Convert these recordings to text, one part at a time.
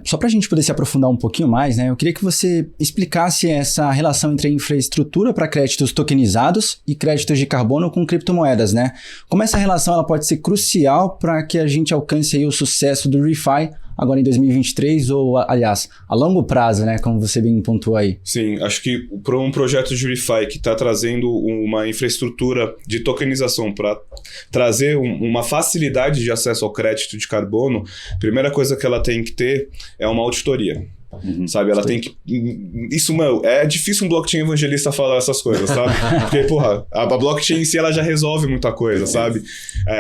só para a gente poder se aprofundar um pouquinho mais, né? Eu queria que você explicasse essa relação entre a infraestrutura para créditos tokenizados e créditos de carbono com criptomoedas, né? Como essa relação ela pode ser crucial para que a gente alcance aí o sucesso do ReFi agora em 2023 ou, aliás, a longo prazo, né? Como você bem pontuou aí. Sim, acho que para um projeto de ReFi que está trazendo uma infraestrutura de tokenização para trazer uma facilidade de acesso ao crédito de carbono, a primeira coisa que ela tem que ter é uma auditoria. Sabe, ela tem que... Isso, mano, é difícil um blockchain evangelista falar essas coisas, sabe? Porque, porra, a blockchain em si, ela já resolve muita coisa, sabe?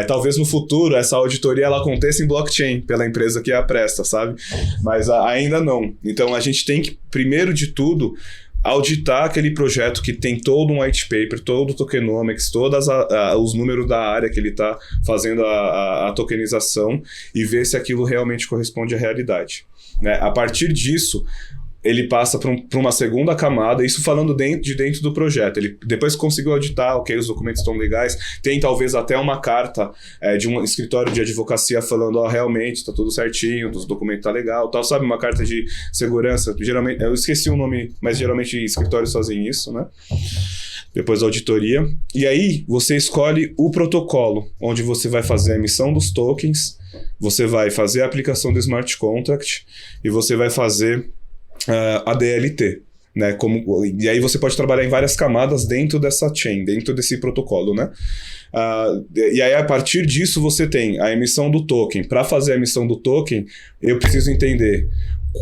Talvez no futuro, essa auditoria, ela aconteça em blockchain, pela empresa que a presta, sabe? Mas ainda não. Então, a gente tem que, primeiro de tudo, auditar aquele projeto que tem todo um white paper, todo o tokenomics, todos os números da área que ele está fazendo a tokenização e ver se aquilo realmente corresponde à realidade. Né? A partir disso, ele passa para uma segunda camada, isso falando dentro do projeto. Ele depois conseguiu auditar, ok, os documentos estão legais, tem talvez até uma carta de um escritório de advocacia falando, realmente está tudo certinho, os documentos tá legal, tal, sabe, uma carta de segurança, geralmente, eu esqueci o nome, mas geralmente escritórios fazem isso, né? Depois da auditoria. E aí, você escolhe o protocolo, onde você vai fazer a emissão dos tokens, você vai fazer a aplicação do smart contract e você vai fazer a DLT. Né? E aí você pode trabalhar em várias camadas dentro dessa chain, dentro desse protocolo. Né? E aí, a partir disso, você tem a emissão do token. Para fazer a emissão do token, eu preciso entender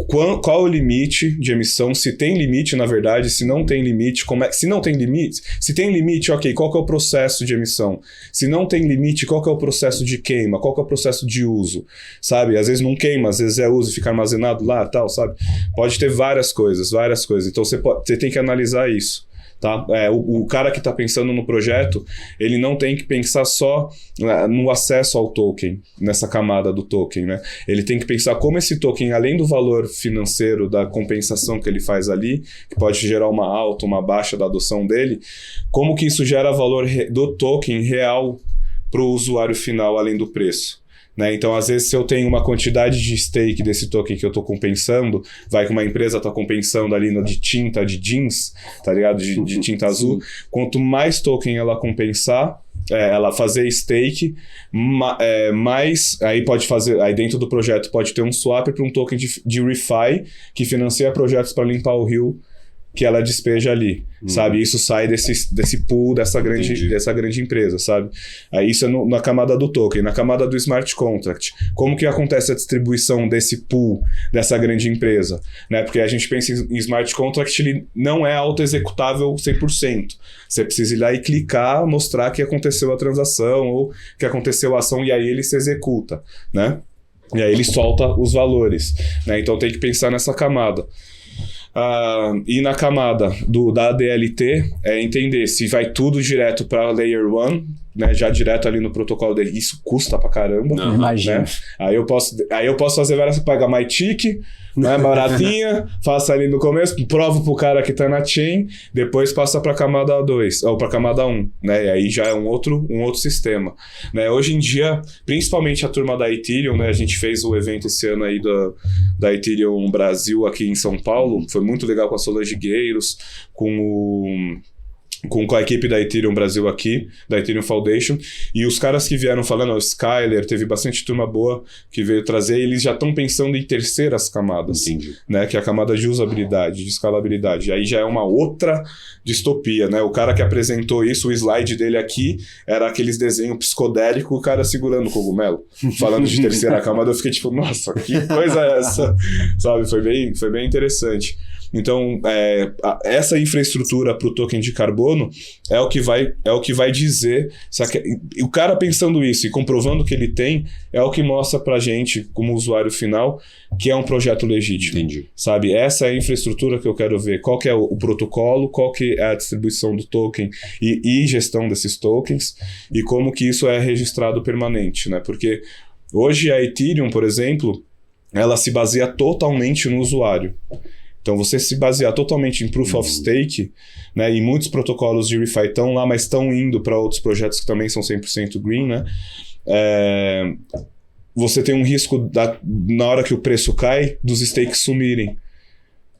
qual o limite de emissão, se tem limite, na verdade, se não tem limite, se não tem limite, se tem limite, ok, qual que é o processo de emissão? Se não tem limite, qual que é o processo de queima? Qual que é o processo de uso? Sabe? Às vezes não queima, às vezes é uso e fica armazenado lá, tal, sabe? Pode ter várias coisas. Então você tem que analisar isso. Tá? O cara que está pensando no projeto, ele não tem que pensar só no acesso ao token, nessa camada do token, né? Ele tem que pensar como esse token, além do valor financeiro da compensação que ele faz ali, que pode gerar uma alta, uma baixa da adoção dele, como que isso gera valor do token real para o usuário final, além do preço. Né? Então, às vezes, se eu tenho uma quantidade de stake desse token que eu estou compensando, vai que uma empresa está compensando ali no de tinta de jeans, tá ligado? De tinta azul. Quanto mais token ela compensar, ela fazer stake, mais aí pode fazer, aí dentro do projeto pode ter um swap para um token de ReFi que financia projetos para limpar o rio que ela despeja ali, sabe? Isso sai desse pool dessa grande empresa, sabe? Aí isso é na camada do token. Na camada do smart contract, como que acontece a distribuição desse pool dessa grande empresa? Né? Porque a gente pensa em smart contract, ele não é auto-executável 100%. Você precisa ir lá e clicar, mostrar que aconteceu a transação ou que aconteceu a ação e aí ele se executa, né? E aí ele solta os valores, né? Então tem que pensar nessa camada. E na camada da DLT é entender se vai tudo direto para Layer 1, né, já direto ali no protocolo dele. Isso custa pra caramba. Não, imagina. Né? Aí eu posso fazer várias, pagar MyTick, né, baratinha, faço ali no começo, provo pro cara que tá na chain, depois passa pra camada 2, ou pra camada 1, né, e aí já é um outro sistema. Né? Hoje em dia, principalmente a turma da Ethereum, né, a gente fez o evento esse ano aí da Ethereum Brasil aqui em São Paulo, foi muito legal com a Solange Gueiros, com a equipe da Ethereum Brasil aqui, da Ethereum Foundation, e os caras que vieram falando, o Skyler, teve bastante turma boa que veio trazer, eles já estão pensando em terceiras camadas, né, que é a camada de usabilidade, de escalabilidade, aí já é uma outra distopia, né, o cara que apresentou isso, o slide dele aqui, era aqueles desenhos psicodélicos, o cara segurando o cogumelo, falando de terceira camada, eu fiquei tipo, nossa, que coisa é essa, sabe, foi bem interessante. Então, essa infraestrutura para o token de carbono é o que vai dizer... O cara pensando isso e comprovando que ele tem, é o que mostra para a gente, como usuário final, que é um projeto legítimo. Entendi. Sabe? Essa é a infraestrutura que eu quero ver. Qual que é o protocolo, qual que é a distribuição do token e gestão desses tokens, e como que isso é registrado permanente, né? Porque hoje a Ethereum, por exemplo, ela se baseia totalmente no usuário. Então, você se basear totalmente em Proof of Stake, né, e muitos protocolos de ReFi estão lá, mas estão indo para outros projetos que também são 100% green, né, você tem um risco na hora que o preço cai, dos stakes sumirem.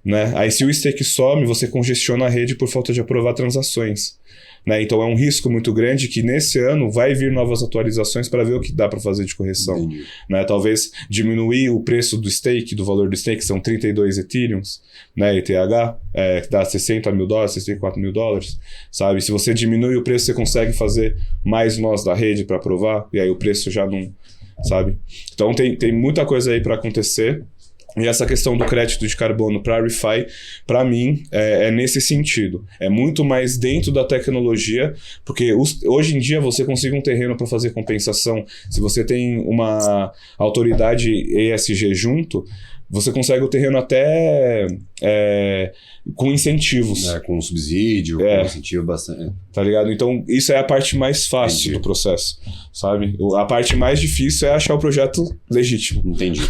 Né? Aí se o stake some, você congestiona a rede por falta de aprovar transações. Né? Então é um risco muito grande que nesse ano vai vir novas atualizações para ver o que dá para fazer de correção. Né? Talvez diminuir o preço do stake, do valor do stake, são 32 Ethereums, né? ETH, que dá $60 mil, $64 mil, sabe? Se você diminui o preço, você consegue fazer mais nós da rede para aprovar, e aí o preço já não, sabe? Então tem muita coisa aí para acontecer. E essa questão do crédito de carbono para ReFi, para mim, é nesse sentido. É muito mais dentro da tecnologia, porque hoje em dia você consegue um terreno para fazer compensação. Se você tem uma autoridade ESG junto, você consegue o terreno até com incentivos. Com subsídio, com incentivo bastante. Tá ligado? Então, isso é a parte mais fácil do processo, sabe? A parte mais difícil é achar o projeto legítimo. Entendi.